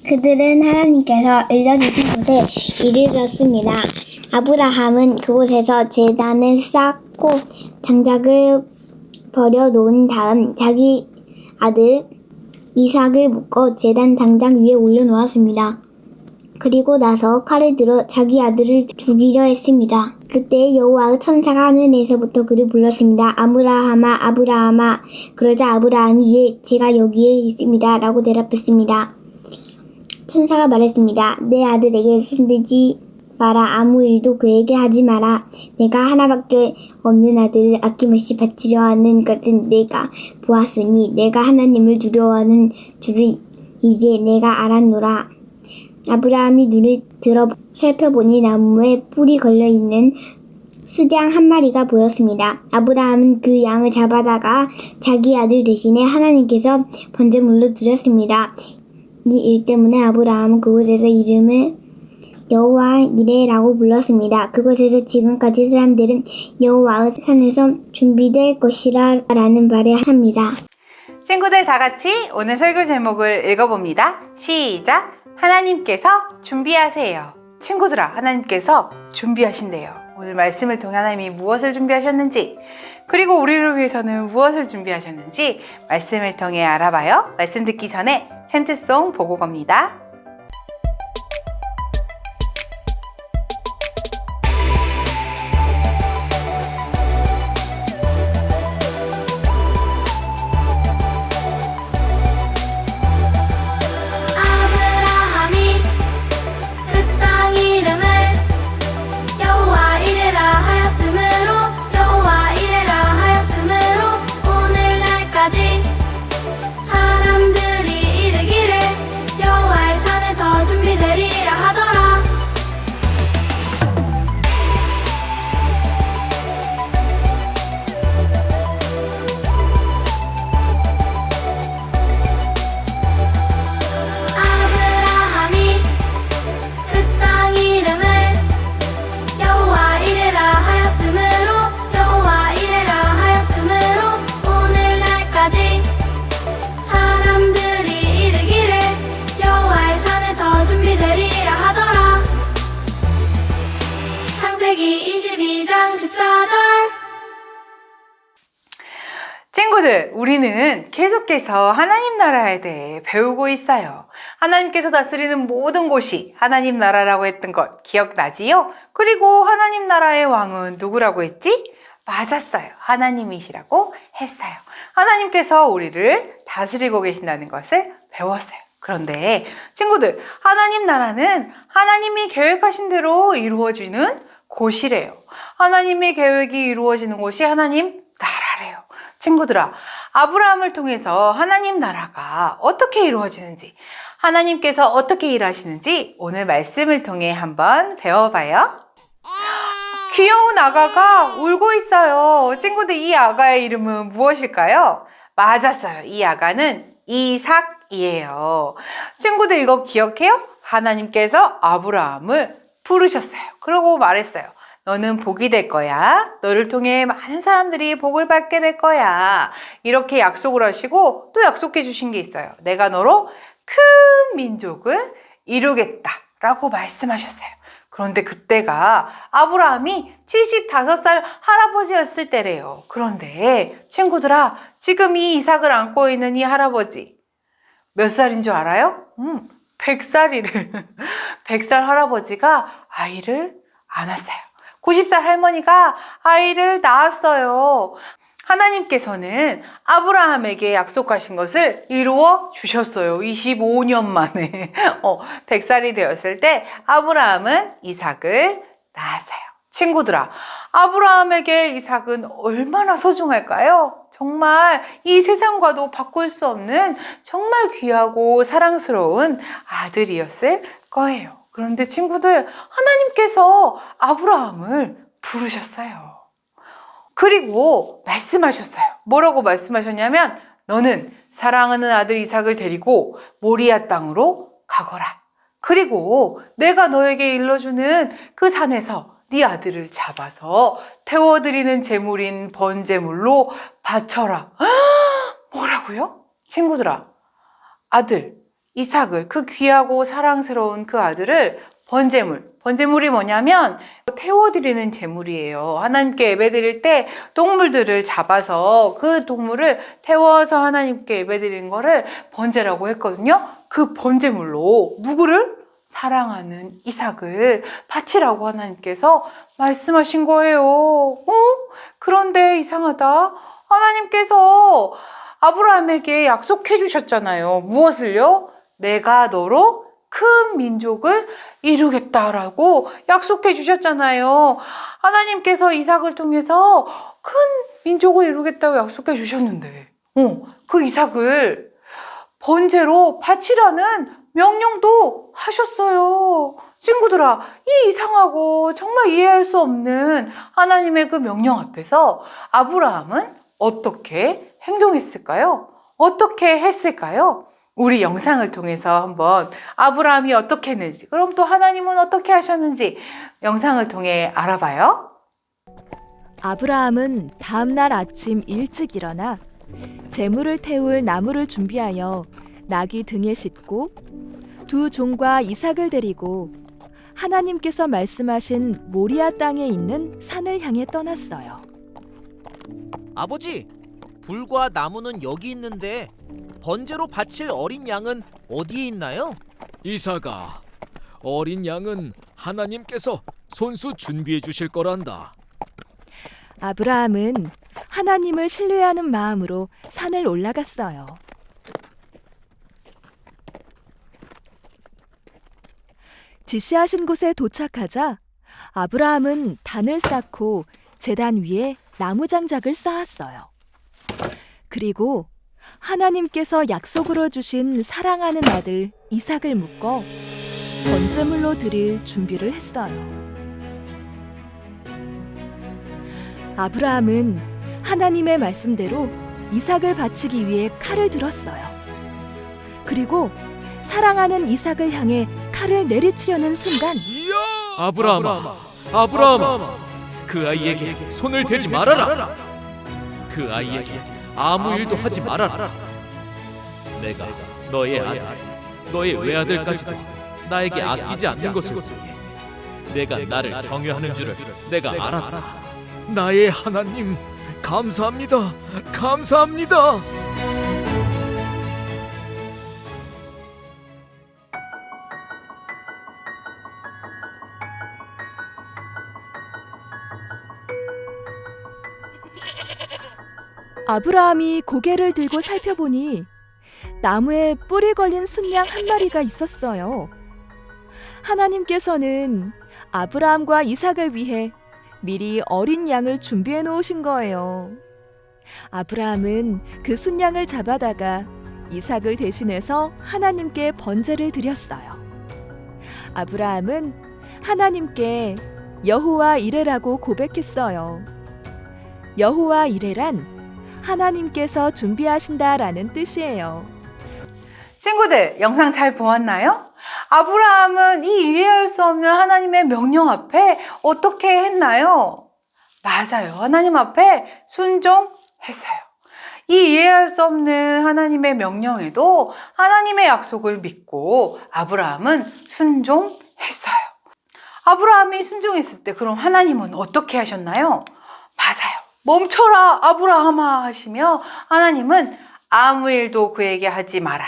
그들은 하나님께서 알려주신 곳에 이르렀습니다. 아브라함은 그곳에서 제단을 쌓고 장작을 버려놓은 다음 자기 아들 이삭을 묶어 제단 장작 위에 올려놓았습니다. 그리고 나서 칼을 들어 자기 아들을 죽이려 했습니다. 그때 여호와의 천사가 하늘에서부터 그를 불렀습니다. 아브라함아, 아브라함아. 그러자 아브라함이 예, 제가 여기에 있습니다. 라고 대답했습니다. 천사가 말했습니다. 내 아들에게 손대지 마라. 아무 일도 그에게 하지 마라. 내가 하나밖에 없는 아들을 아낌없이 바치려 하는 것은 내가 보았으니 내가 하나님을 두려워하는 줄을 이제 내가 알았노라. 아브라함이 눈을 들어 살펴보니 나무에 뿔이 걸려있는 수장 한 마리가 보였습니다. 아브라함은 그 양을 잡아다가 자기 아들 대신에 하나님께서 번제물로 드렸습니다. 이 일 때문에 아브라함은 그곳에서 이름을 여호와 이레라고 불렀습니다. 그곳에서 지금까지 사람들은 여호와의 산에서 준비될 것이라 라는 말을 합니다. 친구들 다 같이 오늘 설교 제목을 읽어봅니다. 시작! 하나님께서 준비하세요. 친구들아, 하나님께서 준비하신대요. 오늘 말씀을 통해 하나님이 무엇을 준비하셨는지, 그리고 우리를 위해서는 무엇을 준비하셨는지 말씀을 통해 알아봐요. 말씀 듣기 전에 센트송 보고 갑니다. 친구들, 우리는 계속해서 하나님 나라에 대해 배우고 있어요. 하나님께서 다스리는 모든 곳이 하나님 나라라고 했던 것 기억나지요? 그리고 하나님 나라의 왕은 누구라고 했지? 맞았어요. 하나님이시라고 했어요. 하나님께서 우리를 다스리고 계신다는 것을 배웠어요. 그런데 친구들, 하나님 나라는 하나님이 계획하신 대로 이루어지는 곳이래요. 하나님의 계획이 이루어지는 곳이 하나님 나라래요. 친구들아, 아브라함을 통해서 하나님 나라가 어떻게 이루어지는지, 하나님께서 어떻게 일하시는지 오늘 말씀을 통해 한번 배워봐요. 귀여운 아가가 울고 있어요. 친구들, 이 아가의 이름은 무엇일까요? 맞았어요. 이 아가는 이삭이에요. 친구들, 이거 기억해요? 하나님께서 아브라함을 부르셨어요. 그러고 말했어요. 너는 복이 될 거야. 너를 통해 많은 사람들이 복을 받게 될 거야. 이렇게 약속을 하시고 또 약속해 주신 게 있어요. 내가 너로 큰 민족을 이루겠다 라고 말씀하셨어요. 그런데 그때가 아브라함이 75살 할아버지였을 때래요. 그런데 친구들아, 지금 이 이삭을 안고 있는 이 할아버지 몇 살인 줄 알아요? 100살이래. 100살 할아버지가 아이를 안 낳았어요. 90살 할머니가 아이를 낳았어요. 하나님께서는 아브라함에게 약속하신 것을 이루어 주셨어요. 25년 만에 100살이 되었을 때 아브라함은 이삭을 낳았어요. 친구들아, 아브라함에게 이삭은 얼마나 소중할까요? 정말 이 세상과도 바꿀 수 없는 정말 귀하고 사랑스러운 아들이었을 거예요. 그런데 친구들, 하나님께서 아브라함을 부르셨어요. 그리고 말씀하셨어요. 뭐라고 말씀하셨냐면, 너는 사랑하는 아들 이삭을 데리고 모리아 땅으로 가거라. 그리고 내가 너에게 일러주는 그 산에서 네 아들을 잡아서 태워드리는 제물인 번제물로 바쳐라. 뭐라고요? 친구들아, 아들 이삭을, 그 귀하고 사랑스러운 그 아들을 번제물이 뭐냐면 태워드리는 제물이에요. 하나님께 예배드릴 때 동물들을 잡아서 그 동물을 태워서 하나님께 예배드리는 거를 번제라고 했거든요. 그 번제물로 누구를? 사랑하는 이삭을 바치라고 하나님께서 말씀하신 거예요. 그런데 이상하다. 하나님께서 아브라함에게 약속해 주셨잖아요. 무엇을요? 내가 너로 큰 민족을 이루겠다라고 약속해 주셨잖아요. 하나님께서 이삭을 통해서 큰 민족을 이루겠다고 약속해 주셨는데, 그 이삭을 번제로 바치라는 명령도 하셨어요. 친구들아, 이 이상하고 정말 이해할 수 없는 하나님의 그 명령 앞에서 아브라함은 어떻게 행동했을까요? 어떻게 했을까요? 우리 영상을 통해서 한번 아브라함이 어떻게 했는지, 그럼 또 하나님은 어떻게 하셨는지 영상을 통해 알아봐요. 아브라함은 다음날 아침 일찍 일어나 제물을 태울 나무를 준비하여 나귀 등에 싣고 두 종과 이삭을 데리고 하나님께서 말씀하신 모리아 땅에 있는 산을 향해 떠났어요. 아버지, 불과 나무는 여기 있는데 번제로 바칠 어린 양은 어디에 있나요? 이삭아, 어린 양은 하나님께서 손수 준비해 주실 거란다. 아브라함은 하나님을 신뢰하는 마음으로 산을 올라갔어요. 지시하신 곳에 도착하자 아브라함은 단을 쌓고 제단 위에 나무 장작을 쌓았어요. 그리고 하나님께서 약속으로 주신 사랑하는 아들 이삭을 묶어 번제물로 드릴 준비를 했어요. 아브라함은 하나님의 말씀대로 이삭을 바치기 위해 칼을 들었어요. 그리고 사랑하는 이삭을 향해 칼을 내리치려는 순간 아브라함아, 아브라함아, 그 아이에게 손을 대지 말아라. 그 아이에게 아무 일도 하지 말아라. 내가 너의 아들, 너의 외아들까지도 나에게 아끼지 않는 것을 보니 내가 나를 경외하는 줄을 내가 알았다. 나의 하나님, 감사합니다. 감사합니다. 아브라함이 고개를 들고 살펴보니 나무에 뿔이 걸린 순양 한 마리가 있었어요. 하나님께서는 아브라함과 이삭을 위해 미리 어린 양을 준비해 놓으신 거예요. 아브라함은 그 순양을 잡아다가 이삭을 대신해서 하나님께 번제를 드렸어요. 아브라함은 하나님께 여호와 이레라고 고백했어요. 여호와 이레란 하나님께서 준비하신다라는 뜻이에요. 친구들, 영상 잘 보았나요? 아브라함은 이 이해할 수 없는 하나님의 명령 앞에 어떻게 했나요? 맞아요. 하나님 앞에 순종했어요. 이 이해할 수 없는 하나님의 명령에도 하나님의 약속을 믿고 아브라함은 순종했어요. 아브라함이 순종했을 때 그럼 하나님은 어떻게 하셨나요? 맞아요. 멈춰라 아브라함아 하시며 하나님은 아무 일도 그에게 하지 마라.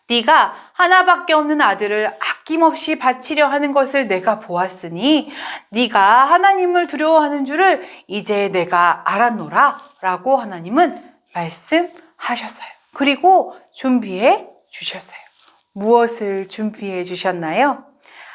네가 하나밖에 없는 아들을 아낌없이 바치려 하는 것을 내가 보았으니 네가 하나님을 두려워하는 줄을 이제 내가 알았노라 라고 하나님은 말씀하셨어요. 그리고 준비해 주셨어요. 무엇을 준비해 주셨나요?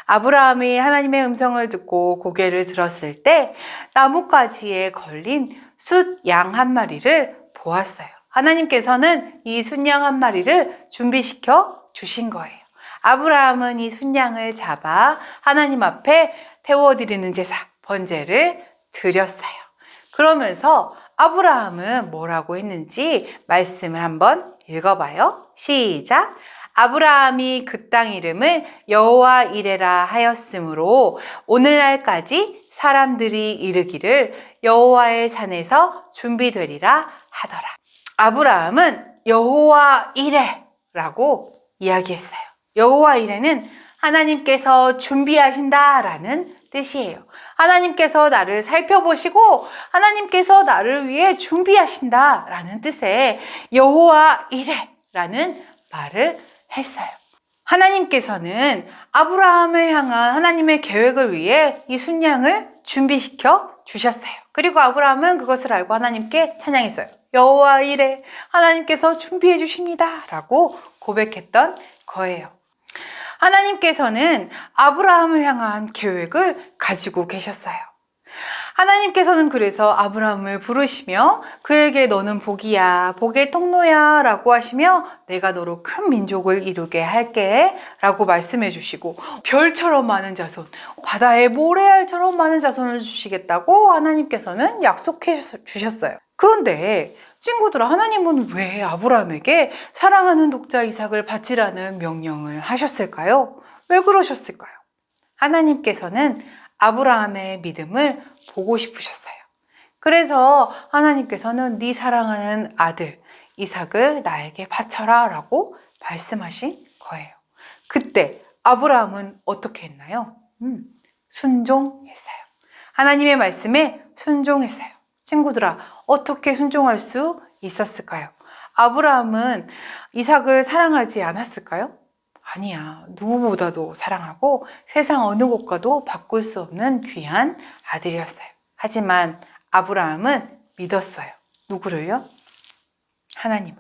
아브라함이 하나님의 음성을 듣고 고개를 들었을 때 나뭇가지에 걸린 숫 양 한 마리를 보았어요. 하나님께서는 이 순양 한 마리를 준비시켜 주신 거예요. 아브라함은 이 순양을 잡아 하나님 앞에 태워드리는 제사, 번제를 드렸어요. 그러면서 아브라함은 뭐라고 했는지 말씀을 한번 읽어봐요. 시작! 아브라함이 그 땅 이름을 여호와 이레라 하였으므로 오늘날까지 사람들이 이르기를 여호와의 산에서 준비되리라 하더라. 아브라함은 여호와 이레라고 이야기했어요. 여호와 이레는 하나님께서 준비하신다라는 뜻이에요. 하나님께서 나를 살펴보시고 하나님께서 나를 위해 준비하신다라는 뜻의 여호와 이레라는 말을 했어요. 하나님께서는 아브라함을 향한 하나님의 계획을 위해 이 순양을 준비시켜 주셨어요. 그리고 아브라함은 그것을 알고 하나님께 찬양했어요. 여호와 이레, 하나님께서 준비해 주십니다 라고 고백했던 거예요. 하나님께서는 아브라함을 향한 계획을 가지고 계셨어요. 하나님께서는 그래서 아브라함을 부르시며 그에게 너는 복이야, 복의 통로야 라고 하시며 내가 너로 큰 민족을 이루게 할게 라고 말씀해 주시고 별처럼 많은 자손, 바다의 모래알처럼 많은 자손을 주시겠다고 하나님께서는 약속해 주셨어요. 그런데 친구들아, 하나님은 왜 아브라함에게 사랑하는 독자 이삭을 바치라는 명령을 하셨을까요? 왜 그러셨을까요? 하나님께서는 아브라함의 믿음을 보고 싶으셨어요. 그래서 하나님께서는 네 사랑하는 아들 이삭을 나에게 바쳐라 라고 말씀하신 거예요. 그때 아브라함은 어떻게 했나요? 순종했어요. 하나님의 말씀에 순종했어요. 친구들아, 어떻게 순종할 수 있었을까요? 아브라함은 이삭을 사랑하지 않았을까요? 아니야. 누구보다도 사랑하고 세상 어느 곳과도 바꿀 수 없는 귀한 아들이었어요. 하지만 아브라함은 믿었어요. 누구를요? 하나님을.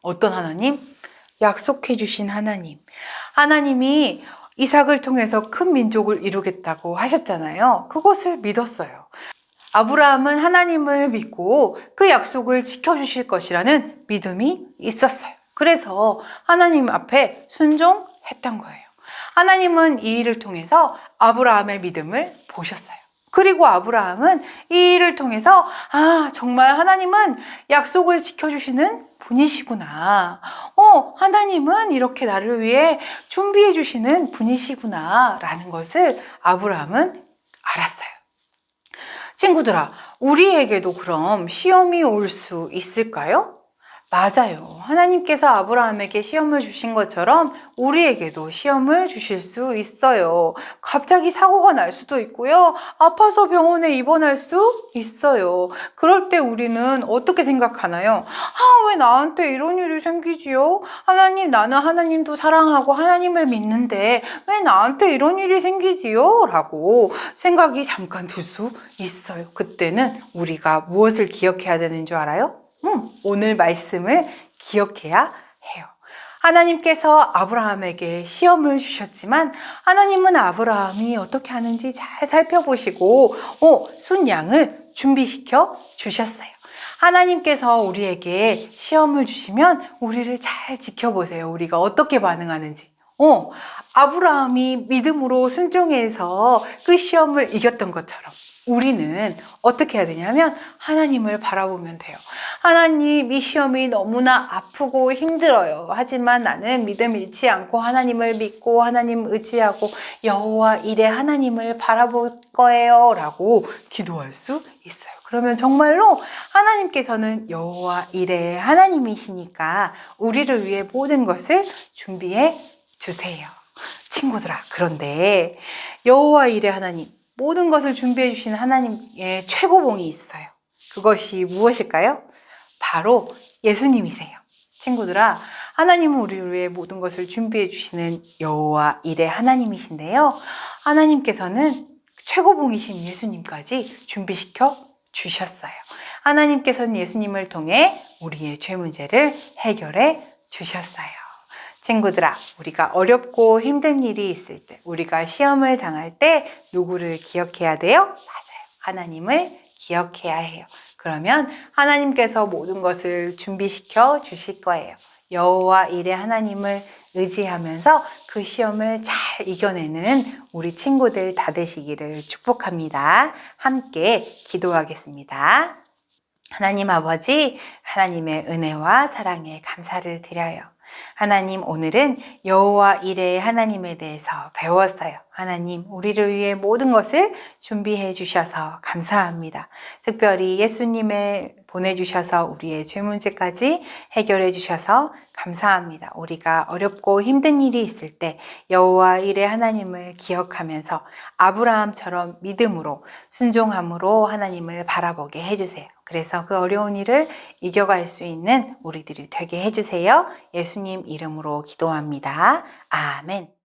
어떤 하나님? 약속해 주신 하나님. 하나님이 이삭을 통해서 큰 민족을 이루겠다고 하셨잖아요. 그것을 믿었어요. 아브라함은 하나님을 믿고 그 약속을 지켜주실 것이라는 믿음이 있었어요. 그래서 하나님 앞에 순종했던 거예요. 하나님은 이 일을 통해서 아브라함의 믿음을 보셨어요. 그리고 아브라함은 이 일을 통해서 정말 하나님은 약속을 지켜주시는 분이시구나. 하나님은 이렇게 나를 위해 준비해 주시는 분이시구나 라는 것을 아브라함은 알았어요. 친구들아, 우리에게도 그럼 시험이 올 수 있을까요? 맞아요. 하나님께서 아브라함에게 시험을 주신 것처럼 우리에게도 시험을 주실 수 있어요. 갑자기 사고가 날 수도 있고요. 아파서 병원에 입원할 수 있어요. 그럴 때 우리는 어떻게 생각하나요? 왜 나한테 이런 일이 생기지요? 하나님, 나는 하나님도 사랑하고 하나님을 믿는데 왜 나한테 이런 일이 생기지요? 라고 생각이 잠깐 들 수 있어요. 그때는 우리가 무엇을 기억해야 되는 줄 알아요? 오늘 말씀을 기억해야 해요. 하나님께서 아브라함에게 시험을 주셨지만 하나님은 아브라함이 어떻게 하는지 잘 살펴보시고 순양을 준비시켜 주셨어요. 하나님께서 우리에게 시험을 주시면 우리를 잘 지켜보세요. 우리가 어떻게 반응하는지. 아브라함이 믿음으로 순종해서 그 시험을 이겼던 것처럼 우리는 어떻게 해야 되냐면 하나님을 바라보면 돼요. 하나님, 이 시험이 너무나 아프고 힘들어요. 하지만 나는 믿음 잃지 않고 하나님을 믿고 하나님 의지하고 여호와 이레 하나님을 바라볼 거예요 라고 기도할 수 있어요. 그러면 정말로 하나님께서는 여호와 이레 하나님이시니까 우리를 위해 모든 것을 준비해 주세요. 친구들아, 그런데 여호와 이레 하나님, 모든 것을 준비해 주신 하나님의 최고봉이 있어요. 그것이 무엇일까요? 바로 예수님이세요. 친구들아, 하나님은 우리를 위해 모든 것을 준비해 주시는 여호와 이레 하나님이신데요. 하나님께서는 최고봉이신 예수님까지 준비시켜 주셨어요. 하나님께서는 예수님을 통해 우리의 죄 문제를 해결해 주셨어요. 친구들아, 우리가 어렵고 힘든 일이 있을 때, 우리가 시험을 당할 때 누구를 기억해야 돼요? 맞아요. 하나님을 기억해야 해요. 그러면 하나님께서 모든 것을 준비시켜 주실 거예요. 여호와 이레 하나님을 의지하면서 그 시험을 잘 이겨내는 우리 친구들 다 되시기를 축복합니다. 함께 기도하겠습니다. 하나님 아버지, 하나님의 은혜와 사랑에 감사를 드려요. 하나님, 오늘은 여호와 이레 하나님에 대해서 배웠어요. 하나님, 우리를 위해 모든 것을 준비해 주셔서 감사합니다. 특별히 예수님을 보내주셔서 우리의 죄 문제까지 해결해 주셔서 감사합니다. 우리가 어렵고 힘든 일이 있을 때 여호와 이레 하나님을 기억하면서 아브라함처럼 믿음으로 순종함으로 하나님을 바라보게 해주세요. 그래서 그 어려운 일을 이겨갈 수 있는 우리들이 되게 해주세요. 예수님 이름으로 기도합니다. 아멘.